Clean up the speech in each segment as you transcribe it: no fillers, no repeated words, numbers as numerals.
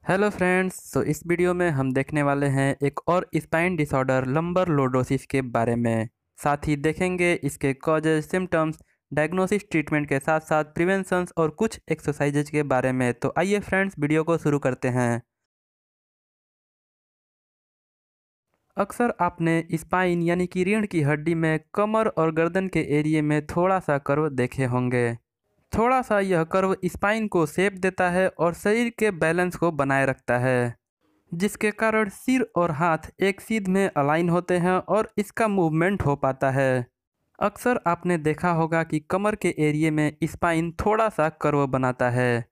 Hello friends. इस video में हम देखने वाले हैं एक और स्पाइन डिसऑर्डर लंबर लोर्डोसिस के बारे में। साथ ही देखेंगे इसके कॉजेज, सिम्टम्स, डायग्नोसिस, ट्रीटमेंट के साथ साथ प्रिवेंशंस और कुछ एक्सरसाइजेज के बारे में। तो आइए फ्रेंड्स, वीडियो को शुरू करते हैं। अक्सर आपने स्पाइन यानी कि रीढ़ की हड्डी में कमर और गर्दन के एरिया में थोड़ा सा कर्व देखे होंगे। थोड़ा सा यह कर्व स्पाइन को शेप देता है और शरीर के बैलेंस को बनाए रखता है, जिसके कारण सिर और हाथ एक सीध में अलाइन होते हैं और इसका मूवमेंट हो पाता है। अक्सर आपने देखा होगा कि कमर के एरिया में स्पाइन थोड़ा सा कर्व बनाता है,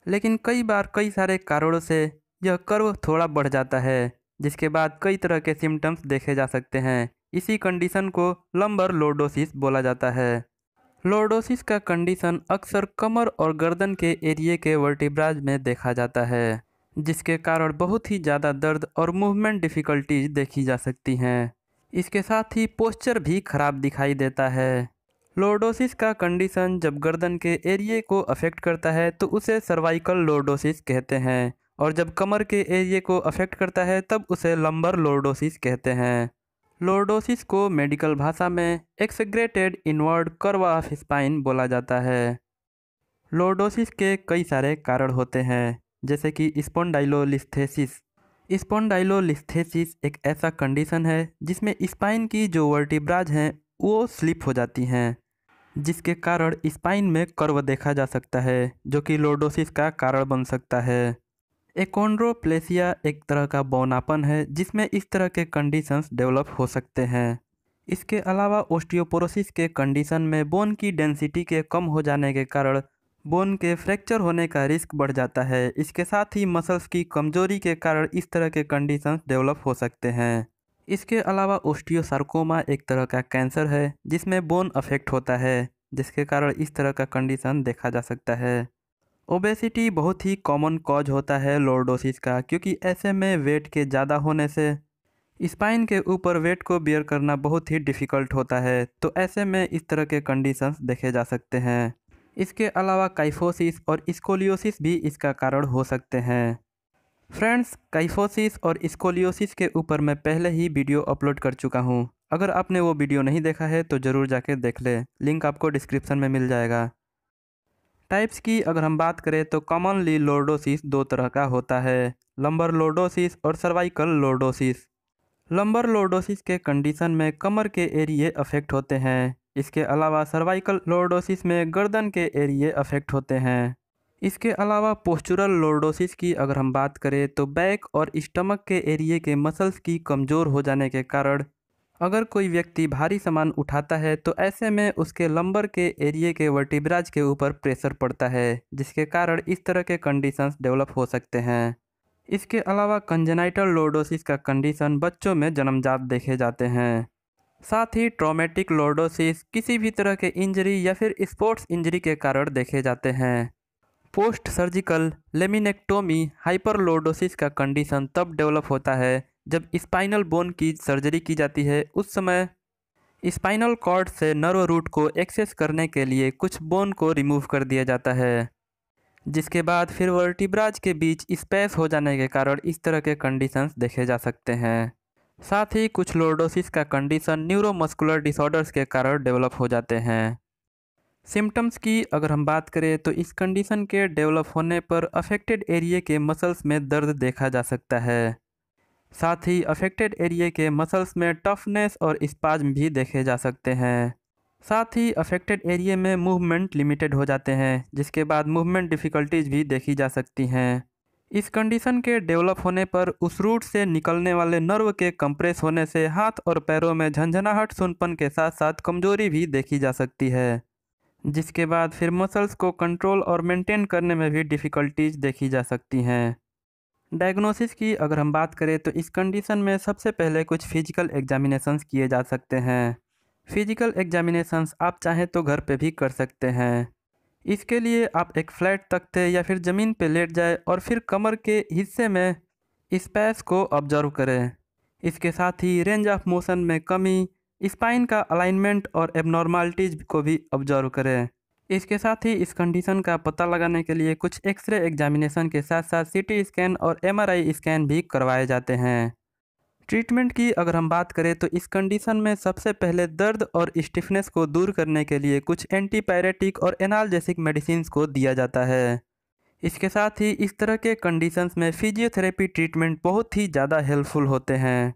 लेकिन कई बार कई सारे कारणों से यह कर्व थोड़ा बढ़ जाता है, जिसके बाद कई तरह के सिम्टम्स देखे जा सकते हैं। इसी कंडीशन को लंबर लोर्डोसिस बोला जाता है। लोर्डोसिस का कंडीशन अक्सर कमर और गर्दन के एरिया के वर्टिब्राज में देखा जाता है, जिसके कारण बहुत ही ज़्यादा दर्द और मूवमेंट डिफ़िकल्टीज देखी जा सकती हैं। इसके साथ ही पोस्चर भी खराब दिखाई देता है। लोर्डोसिस का कंडीशन जब गर्दन के एरिया को अफेक्ट करता है तो उसे सर्वाइकल लोर्डोसिस कहते हैं, और जब कमर के एरिया को अफेक्ट करता है तब उसे लंबर लोर्डोसिस कहते हैं। लोर्डोसिस को मेडिकल भाषा में एक्सग्रेटेड इनवर्ड कर्व ऑफ स्पाइन बोला जाता है। लोर्डोसिस के कई सारे कारण होते हैं, जैसे कि स्पॉन्डाइलोलिस्थेसिस। स्पॉन्डाइलोलिस्थेसिस एक ऐसा कंडीशन है जिसमें स्पाइन की जो वर्टिब्राज हैं वो स्लिप हो जाती हैं, जिसके कारण स्पाइन में कर्व देखा जा सकता है, जो कि लोर्डोसिस का कारण बन सकता है। एकोंड्रोप्लेसिया एक तरह का बौनापन है जिसमें इस तरह के कंडीशंस डेवलप हो सकते हैं। इसके अलावा ओस्टियोपोरोसिस के कंडीशन में बोन की डेंसिटी के कम हो जाने के कारण बोन के फ्रैक्चर होने का रिस्क बढ़ जाता है। इसके साथ ही मसल्स की कमजोरी के कारण इस तरह के कंडीशंस डेवलप हो सकते हैं। इसके अलावा ओस्टियोसार्कोमा एक तरह का कैंसर है जिसमें बोन अफेक्ट होता है, जिसके कारण इस तरह का कंडीशन देखा जा सकता है। ओबेसिटी बहुत ही कॉमन कॉज होता है लोर्डोसिस का, क्योंकि ऐसे में वेट के ज़्यादा होने से स्पाइन के ऊपर वेट को बियर करना बहुत ही डिफ़िकल्ट होता है, तो ऐसे में इस तरह के कंडीशंस देखे जा सकते हैं। इसके अलावा काइफोसिस और स्कोलियोसिस भी इसका कारण हो सकते हैं। फ्रेंड्स, काइफोसिस और स्कोलियोसिस के ऊपर मैं पहले ही वीडियो अपलोड कर चुका हूँ। अगर आपने वो वीडियो नहीं देखा है तो ज़रूर जाके देख लें, लिंक आपको डिस्क्रिप्शन में मिल जाएगा। टाइप्स की अगर हम बात करें तो कॉमनली लोर्डोसिस दो तरह का होता है, लंबर लोर्डोसिस और सर्वाइकल लोर्डोसिस। लंबर लोर्डोसिस के कंडीशन में कमर के एरिए अफेक्ट होते हैं। इसके अलावा सर्वाइकल लोर्डोसिस में गर्दन के एरिए अफेक्ट होते हैं। इसके अलावा पोस्चुरल लोर्डोसिस की अगर हम बात करें तो बैक और स्टमक के एरिए के मसल्स की कमज़ोर हो जाने के कारण अगर कोई व्यक्ति भारी सामान उठाता है तो ऐसे में उसके लंबर के एरिए के वर्टिब्राज के ऊपर प्रेशर पड़ता है, जिसके कारण इस तरह के कंडीशंस डेवलप हो सकते हैं। इसके अलावा कंजेनाइटल लोर्डोसिस का कंडीशन बच्चों में जन्मजात देखे जाते हैं। साथ ही ट्रॉमेटिक लोर्डोसिस किसी भी तरह के इंजरी या फिर स्पोर्ट्स इंजरी के कारण देखे जाते हैं। पोस्ट सर्जिकल लेमिनेक्टोमी हाइपरलोर्डोसिस का कंडीशन तब डेवलप होता है जब स्पाइनल बोन की सर्जरी की जाती है। उस समय स्पाइनल कॉर्ड से नर्व रूट को एक्सेस करने के लिए कुछ बोन को रिमूव कर दिया जाता है, जिसके बाद फिर वर्टिब्राज के बीच स्पेस हो जाने के कारण इस तरह के कंडीशंस देखे जा सकते हैं। साथ ही कुछ लोर्डोसिस का कंडीशन न्यूरोमस्कुलर डिसऑर्डर्स के कारण डेवलप हो जाते हैं। सिम्टम्स की अगर हम बात करें तो इस कंडीशन के डेवलप होने पर अफेक्टेड एरिया के मसल्स में दर्द देखा जा सकता है। साथ ही अफेक्टेड एरिया के मसल्स में टफनेस और स्पाज्म भी देखे जा सकते हैं। साथ ही अफेक्टेड एरिया में मूवमेंट लिमिटेड हो जाते हैं, जिसके बाद मूवमेंट डिफ़िकल्टीज भी देखी जा सकती हैं। इस कंडीशन के डेवलप होने पर उस रूट से निकलने वाले नर्व के कंप्रेस होने से हाथ और पैरों में झंझनाहट, सूनपन के साथ साथ कमजोरी भी देखी जा सकती है, जिसके बाद फिर मसल्स को कंट्रोल और मेंटेन करने में भी डिफ़िकल्टीज देखी जा सकती हैं। डायग्नोसिस की अगर हम बात करें तो इस कंडीशन में सबसे पहले कुछ फिजिकल एग्जामिनेशंस किए जा सकते हैं। फिजिकल एग्जामिनेशंस आप चाहें तो घर पे भी कर सकते हैं। इसके लिए आप एक फ्लैट तख्ते या फिर ज़मीन पे लेट जाए और फिर कमर के हिस्से में स्पेस को ऑब्जर्व करें। इसके साथ ही रेंज ऑफ मोशन में कमी, स्पाइन का अलाइनमेंट और एबनॉर्मलिटीज को भी ऑब्जर्व करें। इसके साथ ही इस कंडीशन का पता लगाने के लिए कुछ एक्सरे एग्जामिनेशन के साथ साथ सीटी स्कैन और एमआरआई स्कैन भी करवाए जाते हैं। ट्रीटमेंट की अगर हम बात करें तो इस कंडीशन में सबसे पहले दर्द और स्टिफनेस को दूर करने के लिए कुछ एंटीपायरेटिक और एनाल्जेसिक मेडिसिन को दिया जाता है। इसके साथ ही इस तरह के कंडीशंस में फिजियोथेरेपी ट्रीटमेंट बहुत ही ज़्यादा हेल्पफुल होते हैं।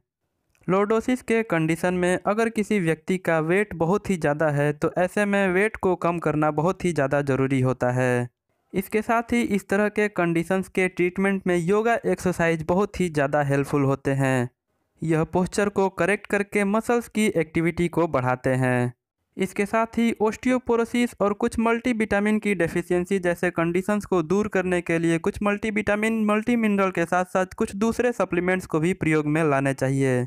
लॉर्डोसिस के कंडीशन में अगर किसी व्यक्ति का वेट बहुत ही ज़्यादा है तो ऐसे में वेट को कम करना बहुत ही ज़्यादा ज़रूरी होता है। इसके साथ ही इस तरह के कंडीशंस के ट्रीटमेंट में योगा एक्सरसाइज बहुत ही ज़्यादा हेल्पफुल होते हैं। यह पोस्चर को करेक्ट करके मसल्स की एक्टिविटी को बढ़ाते हैं। इसके साथ ही ओस्टियोपोरोसिस और कुछ मल्टीविटामिन की डेफिशिएंसी जैसे कंडीशंस को दूर करने के लिए कुछ मल्टीविटामिन मल्टी मिनरल के साथ साथ कुछ दूसरे सप्लीमेंट्स को भी प्रयोग में लाने चाहिए।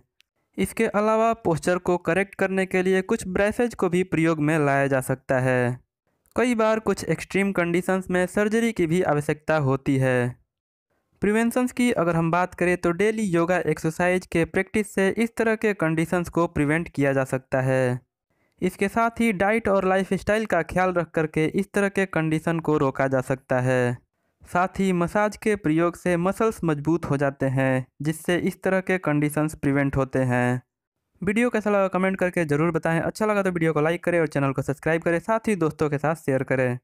इसके अलावा पोस्चर को करेक्ट करने के लिए कुछ ब्रेसेज को भी प्रयोग में लाया जा सकता है। कई बार कुछ एक्सट्रीम कंडीशंस में सर्जरी की भी आवश्यकता होती है। प्रिवेंशंस की अगर हम बात करें तो डेली योगा एक्सरसाइज के प्रैक्टिस से इस तरह के कंडीशंस को प्रिवेंट किया जा सकता है। इसके साथ ही डाइट और लाइफस्टाइल का ख्याल रख करके इस तरह के कंडीशन को रोका जा सकता है। साथ ही मसाज के प्रयोग से मसल्स मजबूत हो जाते हैं जिससे इस तरह के कंडीशंस प्रिवेंट होते हैं। वीडियो कैसा लगा कमेंट करके ज़रूर बताएं। अच्छा लगा तो वीडियो को लाइक करें और चैनल को सब्सक्राइब करें, साथ ही दोस्तों के साथ शेयर करें।